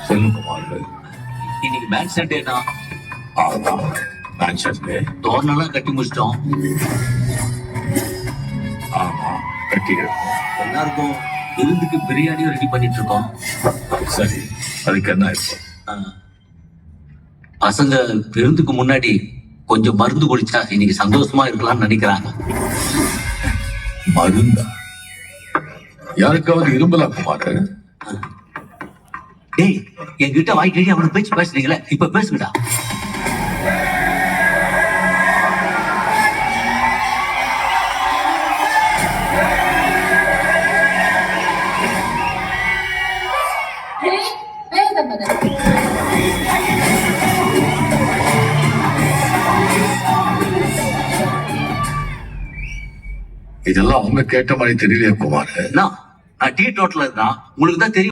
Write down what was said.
சொல்லு குமார். இன்னைக்கு பேங்க் சண்டேனா? ஆமா, பேங்க் சண்டே. தோரணெல்லாம் கட்டி முடிச்சிட்டோம். ஆமா, கட்டிக்கிறோம். எல்லாருக்கும் விருந்துக்கு பிரியாணியும் ரெடி பண்ணிட்டு இருக்கோம். சரி, அதுக்கு என்ன இப்போ? பசங்க விருந்துக்கு முன்னாடி கொஞ்சம் மருந்து குடிச்சா இன்னைக்கு சந்தோஷமா இருக்கலாம்னு நினைக்கிறாங்க. மருந்தா? யாருக்காவது இரும்பலா குமார்? டேய், என்கிட்ட வாய்க்கடி அவனை பேச்சு பேசுறீங்களே, இப்ப பேசுங்கடா. இதெல்லாம் அவங்க கேட்ட மாதிரி தெரியலையா குமார்? நான் டீ டோட்டல் இருந்தா உங்களுக்கு தான் தெரியும்.